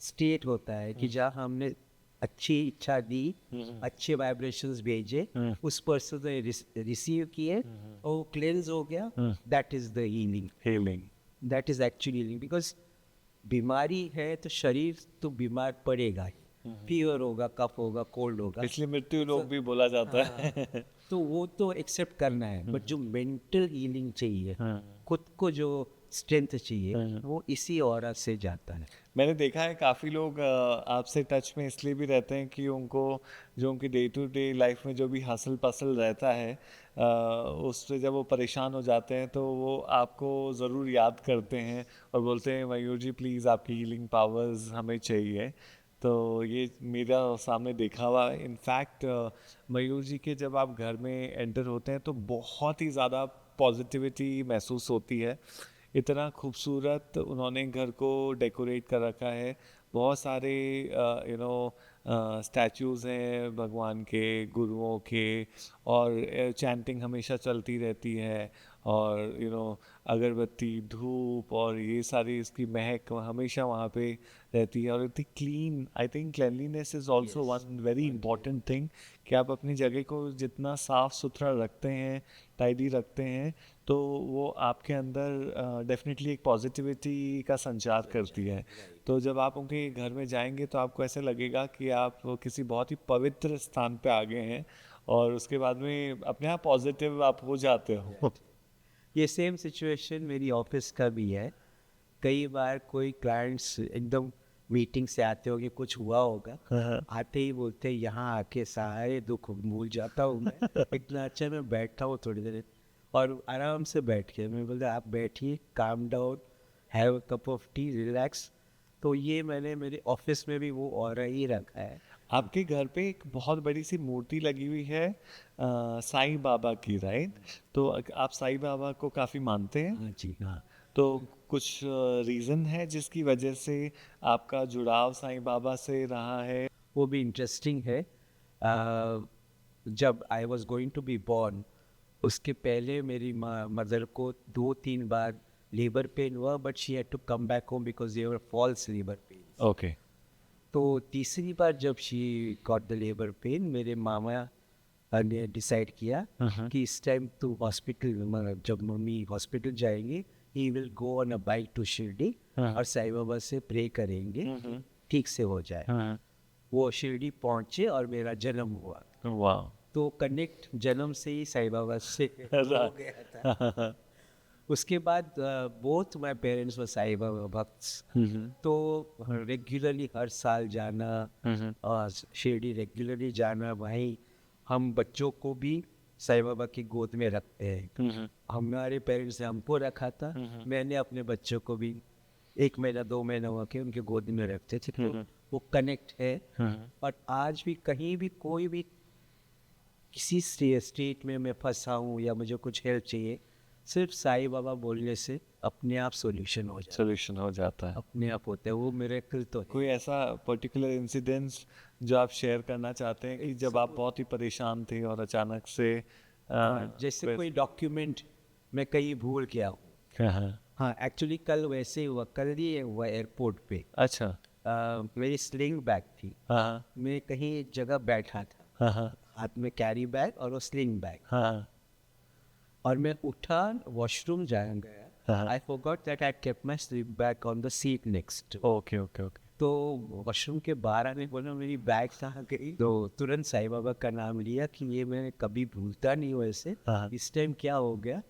स्टेट होता है कि जहाँ हमने अच्छी इच्छा दी, अच्छे वाइब्रेशंस भेजे, उस पर्सन ने रिसीव किए और वो क्लेंस हो गया, that is the healing, that is actually healing. Because बीमारी है तो शरीर तो बीमार पड़ेगा ही, फीवर होगा, कफ होगा, कोल्ड होगा, इसलिए मृत्यु लोग भी बोला जाता है। तो वो तो एक्सेप्ट करना है, बट जो मेंटल हीलिंग चाहिए, खुद को जो स्ट्रेंथ चाहिए, वो इसी ऑरा से जाता है। मैंने देखा है काफ़ी लोग आपसे टच में इसलिए भी रहते हैं कि उनको जो उनकी डे टू डे लाइफ में जो भी हसल पसल रहता है उससे जब वो परेशान हो जाते हैं तो वो आपको ज़रूर याद करते हैं और बोलते हैं मयूर जी प्लीज़ आपकी हीलिंग पावर्स हमें चाहिए। तो ये मेरा सामने देखा हुआ है। इनफैक्ट मयूर जी के जब आप घर में एंटर होते हैं तो बहुत ही ज़्यादा पॉजिटिविटी महसूस होती है। इतना खूबसूरत उन्होंने घर को डेकोरेट कर रखा है। बहुत सारे स्टैचूज़ हैं भगवान के, गुरुओं के, और चैंटिंग हमेशा चलती रहती है, और अगरबत्ती, धूप और ये सारी इसकी महक हमेशा वहाँ पे रहती है। और इतनी clean, I think cleanliness is also one very important thing कि आप अपनी जगह को जितना साफ़ सुथरा रखते हैं, टाइडी रखते हैं, तो वो आपके अंदर डेफिनेटली एक पॉजिटिविटी का संचार करती है। तो जब आप उनके घर में जाएंगे तो आपको ऐसे लगेगा कि आप किसी बहुत ही पवित्र स्थान पे आ गए हैं, और उसके बाद में अपने आप पॉजिटिव आप हो जाते हो। ये सेम सिचुएशन मेरी ऑफिस का भी है। कई बार कोई क्लाइंट्स एकदम मीटिंग से आते होंगे, कुछ हुआ होगा, आते ही बोलते हैं यहाँ आके सारे दुख भूल जाता हूँ मैं, इतना अच्छा मैं बैठा हूँ थोड़ी देर, और आराम से बैठ के मैं बोलता आप बैठिए, calm down, have a cup of T, relax. तो ये मैंने मेरे ऑफिस में भी वो ऑरा ही रखा है। आपके घर पे एक बहुत बड़ी सी मूर्ति लगी हुई है साईं बाबा की, राइट? तो आप साईं बाबा को काफ़ी मानते हैं? हाँ जी, हाँ। तो कुछ रीज़न है जिसकी वजह से आपका जुड़ाव साईं बाबा से रहा है? वो भी इंटरेस्टिंग है। जब I was going to be born, उसके पहले मेरी मदर को 2-3 बार लेबर पेन हुआ, but she had to come back home because they were false labour pain. Okay. तो तीसरी बार जब she got the labour pain, मेरे मामा ने डिसाइड किया कि इस टाइम तो हॉस्पिटल, जब मम्मी हॉस्पिटल जाएंगे, he will go on a bike to Shirdi और साईं बाबा से प्रे करेंगे ठीक से हो जाए। वो शिरडी पहुंचे और मेरा जन्म हुआ। वाह। तो कनेक्ट जन्म से ही साईं बाबा से हो गया था। उसके बाद both my parents were Sai Baba भक्त्स, तो रेगुलरली हर साल जाना, और शिरडी रेगुलरली जाना। वहीं हम बच्चों को भी साईं बाबा की गोद में रखते हैं। हमारे पेरेंट्स ने हमको रखा था, मैंने अपने बच्चों को भी 1 महीना 2 महीना हुआ के उनके गोद में रखते थे। तो वो कनेक्ट है। और आज भी कहीं भी कोई भी किसी स्टेट में मैं फंसा हूँ या मुझे कुछ हेल्प चाहिए, सिर्फ साईं बाबा बोलने से अपने आप सॉल्यूशन हो जाता है, सोल्यूशन हो जाता है। अपने आप होता है। वो मिरेकल तो है। कोई ऐसा पर्टिकुलर इंसिडेंस जो आप शेयर करना चाहते हैं कि जब आप बहुत ही परेशान थे और अचानक से जैसे कोई डॉक्यूमेंट मैं कहीं भूल गया हूँ। हाँ, एक्चुअली कल वैसे ही हुआ, कल ही हुआ एयरपोर्ट पे। अच्छा। मेरी स्लिंग बैग थी, हाँ मैं कहीं एक जगह बैठा था, हाँ हाथ में कैरी बैग और वो स्लिंग बैग, हाँ और मैं उठा वॉशरूम जाया गया। I forgot that I kept my sling bag on the seat next. Okay okay okay. तो वॉशरूम के बाहर आने बोला मेरी बैग कहाँ गई, तो तुरंत साईं बाबा का नाम लिया कि ये मैं कभी भूलता नहीं हूँ ऐसे, इस टाइम क्या हो गया।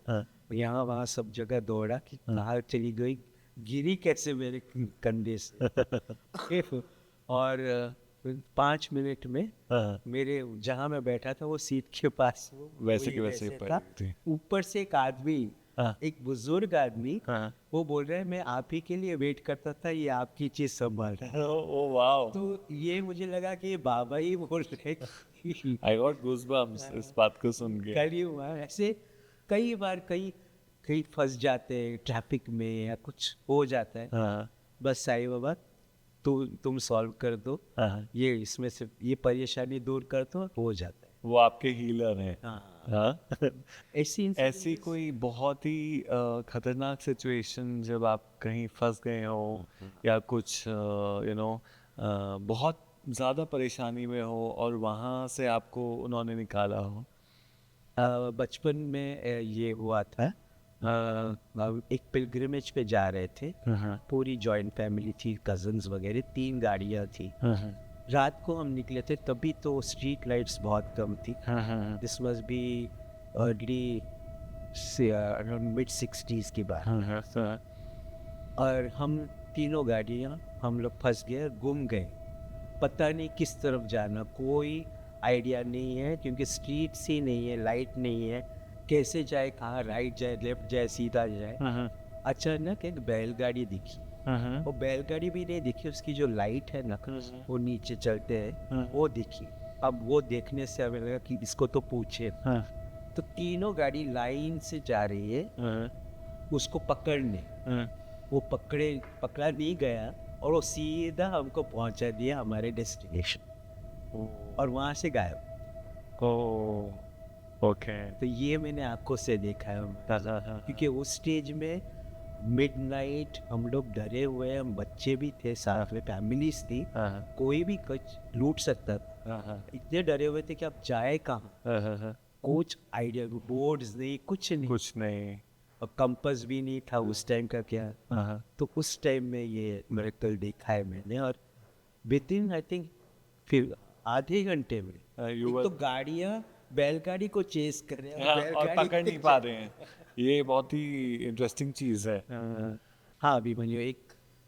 यहाँ वहाँ सब जगह दौड़ा कि कहाँ चली गई, गिरी कैसे मेरे कंधे से। और 5 मिनट में मेरे जहाँ मैं बैठा था वो सीट के पास वैसे की वैसे था। पड़ी थी। ऊपर से एक आदमी, एक बुजुर्ग आदमी, वो बोल रहे हैं मैं आप ही के लिए वेट करता था, ये आपकी चीज संभाल रहा है। Oh wow. तो ये मुझे लगा कि ये बाबा ही बोल रहे हैं। आई गॉट गूज़बम्प्स इस बात को सुन के। कल ही हुआ है। ऐसे कई बार कहीं कहीं फंस जाते हैं ट्रैफिक में या कुछ हो जाता है, बस साईं बाबा तुम सॉल्व कर दो, ये इसमें से ये परेशानी दूर कर दो, हो जाता है। वो आपके हीलर हैं। हाँ। ऐसी ऐसी कोई बहुत ही खतरनाक सिचुएशन जब आप कहीं फंस गए हो या कुछ बहुत ज़्यादा परेशानी में हो और वहाँ से आपको उन्होंने निकाला हो? बचपन में ये हुआ था। एक पिलग्रिमेज पे जा रहे थे, पूरी जॉइंट फैमिली थी, कजन्स वगैरह, 3 गाड़ियाँ थी। रात को हम निकले थे तभी तो स्ट्रीट लाइट्स बहुत कम थी. This must be early around mid 60s की बात. और हम तीनों गाड़ियाँ हम लोग फंस गए, गुम गए. पता नहीं किस तरफ जाना, कोई आइडिया नहीं है क्योंकि स्ट्रीट्स ही नहीं है, लाइट नहीं है. कैसे जाए, कहाँ राइट जाए, लेफ्ट जाए, सीधा जाए. अचानक एक बैलगाड़ी दिखी. वो बैलगाड़ी भी नहीं दिखी, उसकी जो लाइट है ना वो नीचे चलते हैं वो दिखी. अब वो देखने से हमें लगा कि इसको तो पूछे. तो तीनों गाड़ी लाइन से जा रही है उसको पकड़ने. वो पकड़ा नहीं गया और वो सीधा हमको पहुंचा दिया हमारे डेस्टिनेशन और वहाँ से गायब. ओके. तो ये मैंने आंखों से देखा है. क्योंकि उस स्टेज में मिडनाइट हम लोग डरे हुए हैं, हम बच्चे भी थे, साथ में फैमिलीज थी. कोई भी कुछ लूट सकता था. इतने डरे हुए थे कि अब जाए कहाँ. कुछ आइडिया, बोर्ड्स नहीं, कुछ नहीं. और कंपास भी नहीं था उस टाइम का क्या. तो उस टाइम में ये मिरेकल देखा है मैंने. और विद इन आई थिंक फिर आधे घंटे में एक तो गाड़ियाँ बैलगाड़ी को चेस कर रहे हैं और पकड़ नहीं पा रहे हैं. ये बहुत ही इंटरेस्टिंग चीज़ है. हाँ, अभी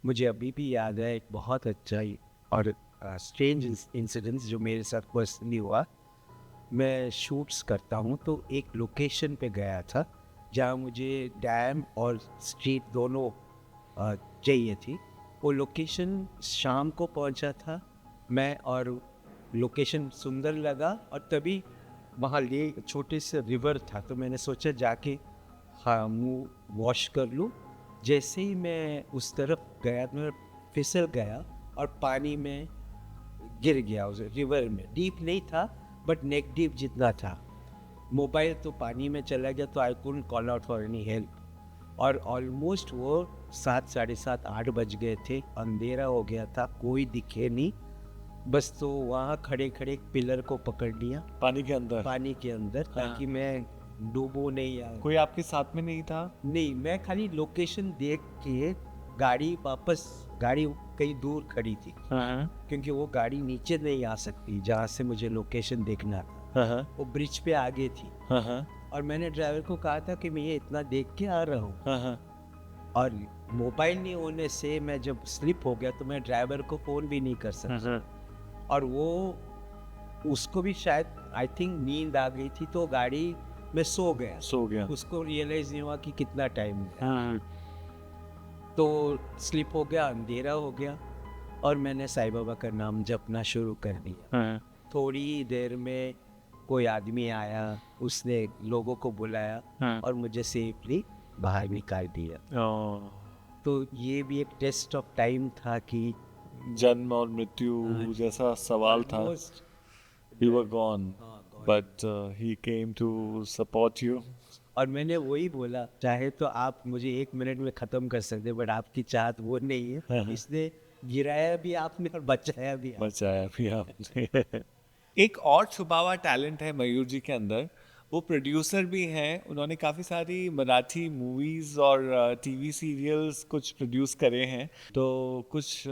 मुझे अभी भी याद है एक बहुत अच्छा और स्ट्रेंज इंसिडेंस जो मेरे साथ पर्सनली हुआ. मैं शूट्स करता हूँ तो एक लोकेशन पे गया था जहाँ मुझे डैम और स्ट्रीट दोनों चाहिए थी. वो लोकेशन शाम को पहुँचा था मैं, और लोकेशन सुंदर लगा. और तभी वहाँ छोटे से रिवर था तो मैंने सोचा जाके मुँह वॉश कर लूँ. जैसे ही मैं उस तरफ गया तो मैं फिसल गया और पानी में गिर गया. उस रिवर में डीप नहीं था बट नेक डीप जितना था. मोबाइल तो पानी में चला गया तो I couldn't call out for any help. और ऑलमोस्ट वो 7, 7:30, 8 बज गए थे. अंधेरा हो गया था, कोई दिखे नहीं. बस तो वहाँ खड़े खड़े एक पिलर को पकड़ लिया पानी के अंदर. ताकि मैं डूबो नहीं. कोई आपके साथ में नहीं था? नहीं, मैं खाली लोकेशन देख के गाड़ी कहीं दूर खड़ी थी क्योंकि वो गाड़ी नीचे नहीं आ सकती जहाँ से मुझे लोकेशन देखना था. वो ब्रिज पे आगे थी. और मैंने ड्राइवर को कहा था कि मैं ये इतना देख के आ रहा हूँ. और मोबाइल नहीं होने से मैं जब स्लिप हो गया तो मैं ड्राइवर को फ़ोन भी नहीं कर सकता. और उसको भी शायद आई थिंक नींद आ गई थी तो गाड़ी में सो गया. उसको रियलाइज नहीं हुआ कि कितना टाइम है. तो स्लिप हो गया, अंधेरा हो गया और मैंने साईं बाबा का नाम जपना शुरू कर दिया. थोड़ी देर में कोई आदमी आया, उसने लोगों को बुलाया और मुझे सेफली बाहर निकाल दिया. तो ये भी एक टेस्ट ऑफ टाइम था कि जन्म और मृत्यु जैसा सवाल था. You were gone, but he came to support you. और मैंने वही बोला, चाहे तो आप मुझे 1 मिनट में ख़त्म कर सकते बट आपकी चाहत वो नहीं है. इसने गिराया भी आपने और बचाया भी आपने. एक और छुपा हुआ टैलेंट है मयूर जी के अंदर. वो प्रोड्यूसर भी हैं. उन्होंने काफ़ी सारी मराठी मूवीज़ और टीवी सीरियल्स कुछ प्रोड्यूस करे हैं. तो कुछ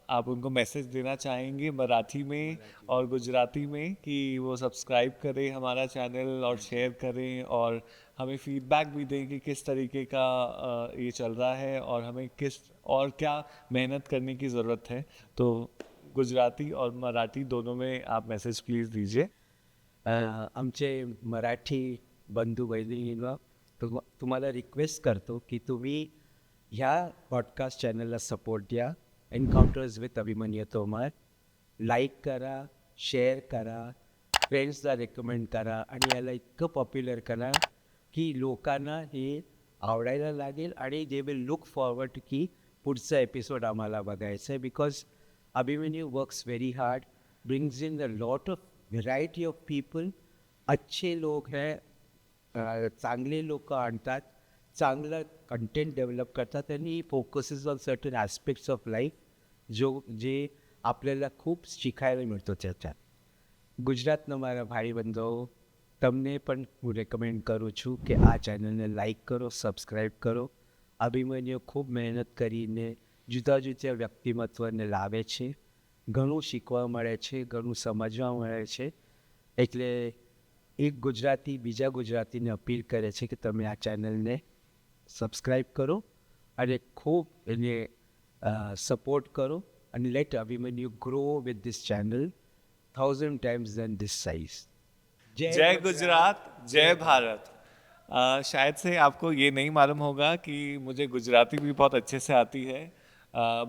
आप उनको मैसेज देना चाहेंगे मराठी में और गुजराती में कि वो सब्सक्राइब करें हमारा चैनल और शेयर करें और हमें फीडबैक भी दें कि किस तरीके का ये चल रहा है और हमें किस और क्या मेहनत करने की ज़रूरत है. तो गुजराती और मराठी दोनों में आप मैसेज प्लीज दीजिए. आमचे मराठी बंधू भगिनींना तुम्हाला रिक्वेस्ट करतो की तुम्ही ह्या पॉडकास्ट चॅनलला सपोर्ट द्या. एन्काउंटर्स विथ अभिमन्यू तोमर लाईक करा, शेअर करा, फ्रेंड्सला रेकमेंड करा आणि याला इतकं पॉप्युलर करा की लोकांना हे आवडायला लागेल आणि दे विल लुक फॉरवर्ड की पुढचा एपिसोड आम्हाला बघायचा आहे. Because Abhimanyu works very hard, brings in a lot of variety of people. अच्छे लोग हैं, चांगले लोक आणतात, चांगलं कंटेंट डेव्हलप करतात आणि focuses on certain aspects of life जे आपल्याला खूप शिकायला मिळतो त्याच्यात. ગુજરાતનો મારા ભાઈ બંધો તમને પણ હું રેકમેન્ડ કરું છું કે આ ચેનલને લાઈક કરો, સબસ્ક્રાઈબ કરો. અભિમન્યુ ખૂબ મહેનત કરીને જુદા જુદા વ્યક્તિમત્વને લાવે છે ઘણું શીખવા મળે છે, ઘણું સમજવા મળે છે. એટલે એક ગુજરાતી બીજા ગુજરાતીને અપીલ કરે છે કે તમે આ ચેનલને સબસ્ક્રાઈબ કરો અને ખૂબ એને સપોર્ટ કરો અને let Abhimanyu grow with this channel 1000 times than this size. जय गुजरात, जय भारत। शायद से आपको ये नहीं मालूम होगा कि मुझे गुजराती भी बहुत अच्छे से आती है।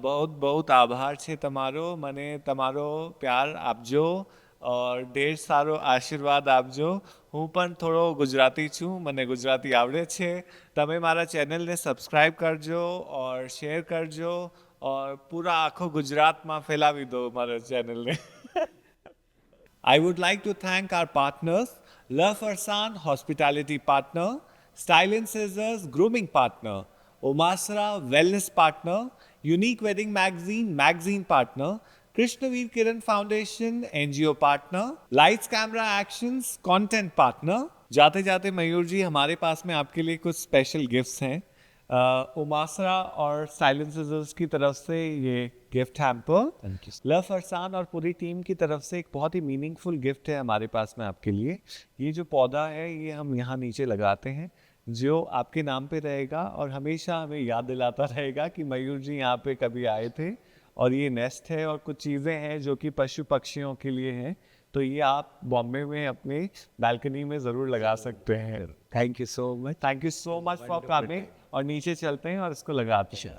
बहुत बहुत आभार છે તમારો, મને તમારો પ્યાર આપજો और ઢેર સારો આશીર્વાદ આપજો। હું પણ થોડો ગુજરાતી છું, મને ગુજરાતી આવડે છે। તમે મારા ચેનલને સબસ્ક્રાઈબ કરજો और શેર કરજો और પૂરા આખો ગુજરાતમાં ફેલાવી દો મારા ચેનલને। I would like to thank our partners, La Farsan Hospitality Partner, Style and Scissors Grooming Partner, Omasra Wellness Partner, Unique Wedding Magazine Partner, Krishnaveer Kiran Foundation NGO Partner, Lights Camera Actions Content Partner। जाते जाते मयूर जी, हमारे पास में आपके लिए कुछ special gifts हैं। उमासरा और silencers की तरफ से ये gift hamper, Thank you. Love farsan और पूरी टीम की तरफ से एक बहुत ही मीनिंगफुल गिफ्ट है हमारे पास में आपके लिए। ये जो पौधा है ये हम यहाँ नीचे लगाते हैं, जो आपके नाम पे रहेगा और हमेशा हमें याद दिलाता रहेगा कि मयूर जी यहाँ पे कभी आए थे। और ये नेस्ट है और कुछ चीज़ें हैं जो कि पशु पक्षियों के लिए हैं, तो ये आप बॉम्बे में अपनी बालकनी में ज़रूर लगा सकते हैं। Thank you so much. Thank you so much for coming. और नीचे चलते हैं और इसको लगाते हैं।